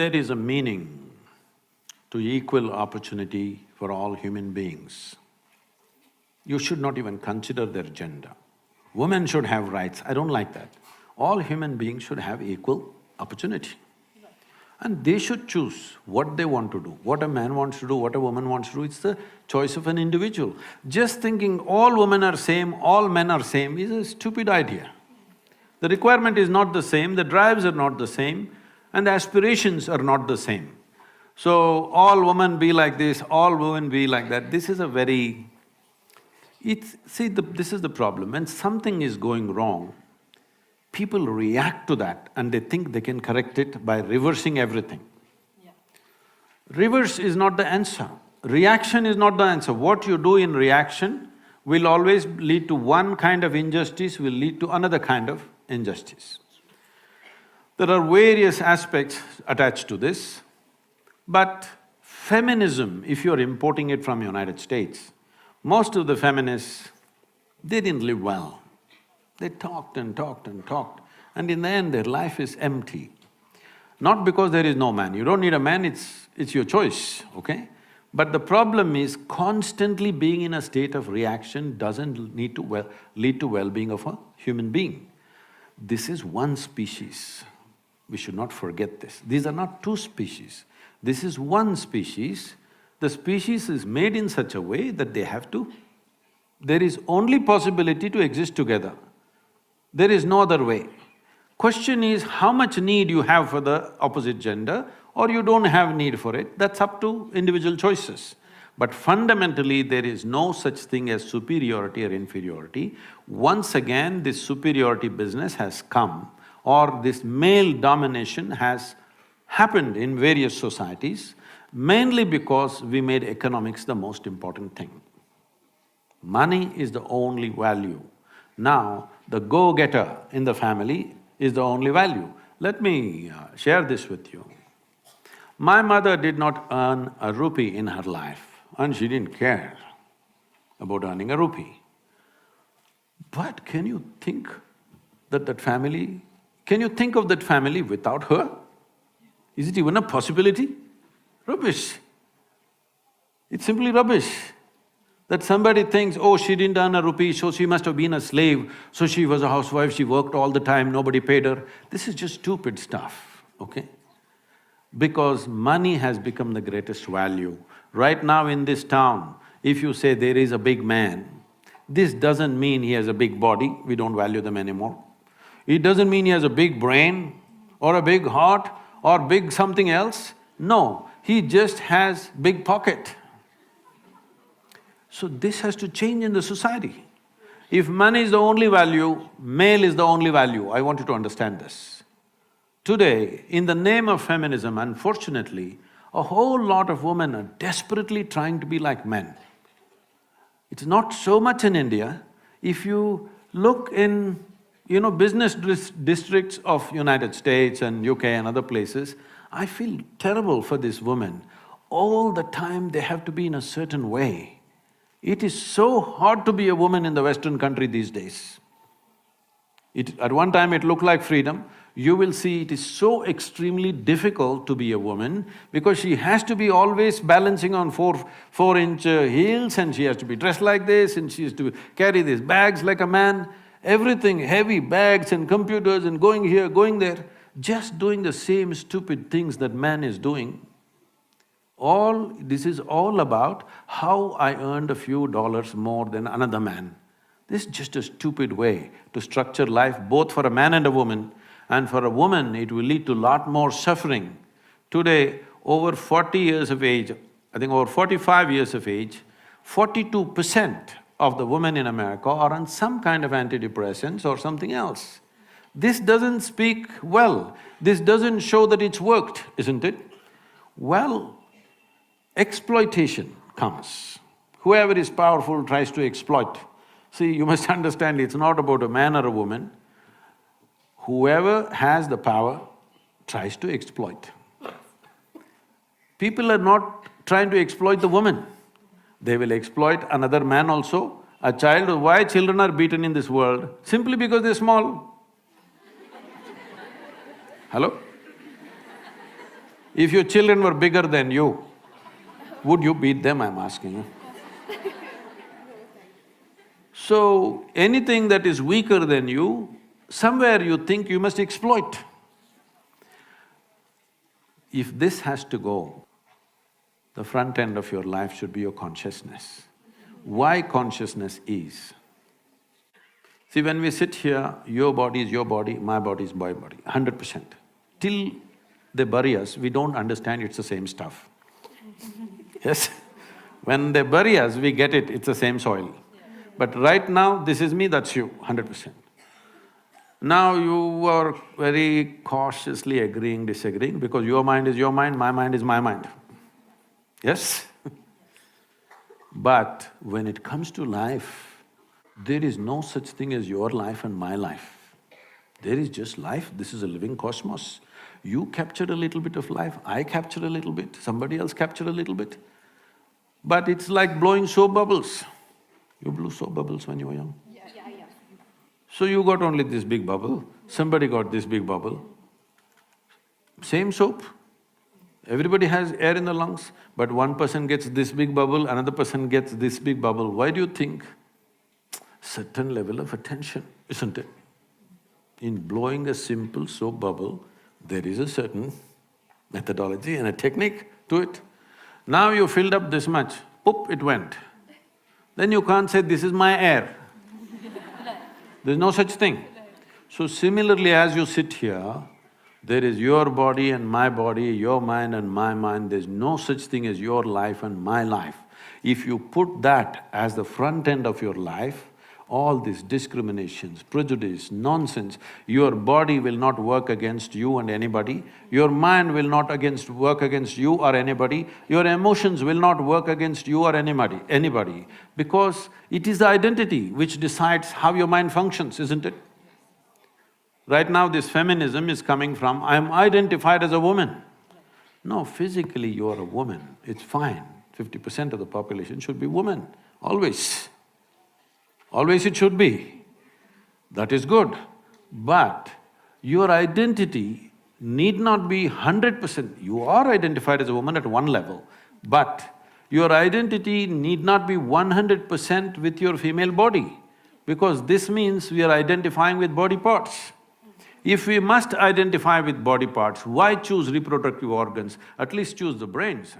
there is a meaning to equal opportunity for all human beings, you should not even consider their gender. Women should have rights, I don't like that. All human beings should have equal opportunity. And they should choose what they want to do. What a man wants to do, what a woman wants to do, it's the choice of an individual. Just thinking all women are same, all men are same is a stupid idea. The requirement is not the same, the drives are not the same, and the aspirations are not the same. So, all women be like this, all women be like that, this is a very… this is the problem, when something is going wrong, people react to that and they think they can correct it by reversing everything. Yeah. Reverse is not the answer, reaction is not the answer. What you do in reaction will always lead to one kind of injustice, will lead to another kind of injustice. There are various aspects attached to this, but feminism, if you're importing it from United States, most of the feminists, they didn't live well. They talked and talked and talked, and in the end their life is empty. Not because there is no man, you don't need a man, it's your choice, okay? But the problem is constantly being in a state of reaction doesn't lead to well-being of a human being. This is one species, we should not forget this. These are not two species, this is one species. The species is made in such a way that they have to… there is only possibility to exist together. There is no other way. Question is how much need you have for the opposite gender or you don't have need for it, that's up to individual choices. But fundamentally, there is no such thing as superiority or inferiority. Once again, this superiority business has come, or this male domination has happened in various societies, mainly because we made economics the most important thing. Money is the only value. Now, the go-getter in the family is the only value. Let me share this with you. My mother did not earn a rupee in her life, and she didn't care about earning a rupee. But can you think that family… can you think of that family without her? Is it even a possibility? Rubbish. It's simply rubbish. That somebody thinks, oh, she didn't earn a rupee, so she must have been a slave, so she was a housewife, she worked all the time, nobody paid her. This is just stupid stuff, okay? Because money has become the greatest value. Right now in this town, if you say there is a big man, this doesn't mean he has a big body, we don't value them anymore. It doesn't mean he has a big brain or a big heart or big something else. No, he just has big pocket. So this has to change in the society. If money is the only value, male is the only value, I want you to understand this. Today, in the name of feminism, unfortunately, a whole lot of women are desperately trying to be like men. It's not so much in India. If you look in, business districts of United States and UK and other places, I feel terrible for these women. All the time they have to be in a certain way. It is so hard to be a woman in the Western country these days. At one time it looked like freedom, you will see it is so extremely difficult to be a woman because she has to be always balancing on four-inch heels, and she has to be dressed like this, and she has to carry these bags like a man, everything, heavy bags and computers and going here, going there, just doing the same stupid things that man is doing. This is all about how I earned a few dollars more than another man. This is just a stupid way to structure life both for a man and a woman, and for a woman it will lead to lot more suffering. Today, over 40 years of age, I think over 45 years of age, 42% of the women in America are on some kind of antidepressants or something else. This doesn't speak well, this doesn't show that it's worked, isn't it? Well, exploitation comes. Whoever is powerful tries to exploit. See, you must understand it's not about a man or a woman. Whoever has the power tries to exploit. People are not trying to exploit the woman. They will exploit another man also, a child. Why children are beaten in this world? Simply because they're small. Hello? If your children were bigger than you, would you beat them, I'm asking you? So, anything that is weaker than you, somewhere you think you must exploit. If this has to go, the front end of your life should be your consciousness. Why consciousness is? See, when we sit here, your body is your body, my body is my body, 100%. Till they bury us, we don't understand it's the same stuff. Yes? When they bury us, we get it, it's the same soil. But right now, this is me, that's you, 100%. Now you are very cautiously agreeing, disagreeing, because your mind is your mind, my mind is my mind. Yes? But when it comes to life, there is no such thing as your life and my life. There is just life, this is a living cosmos. You captured a little bit of life, I captured a little bit, somebody else captured a little bit. But it's like blowing soap bubbles. You blew soap bubbles when you were young? Yeah. So you got only this big bubble, somebody got this big bubble. Same soap. Everybody has air in the lungs, but one person gets this big bubble, another person gets this big bubble. Why do you think? Certain level of attention, isn't it? In blowing a simple soap bubble, there is a certain methodology and a technique to it. Now you filled up this much, poop, it went. Then you can't say, this is my air. There's no such thing. So similarly, as you sit here, there is your body and my body, your mind and my mind, there's no such thing as your life and my life. If you put that as the front end of your life, all these discriminations, prejudice, nonsense, your body will not work against you and anybody, your mind will not work against you or anybody, your emotions will not work against you or anybody, because it is the identity which decides how your mind functions, isn't it? Right now this feminism is coming from, I am identified as a woman. No, physically you are a woman, it's fine. 50% of the population should be women, always. Always it should be. That is good. But your identity need not be 100%. You are identified as a woman at one level, but your identity need not be 100% with your female body, because this means we are identifying with body parts. If we must identify with body parts, why choose reproductive organs? At least choose the brains.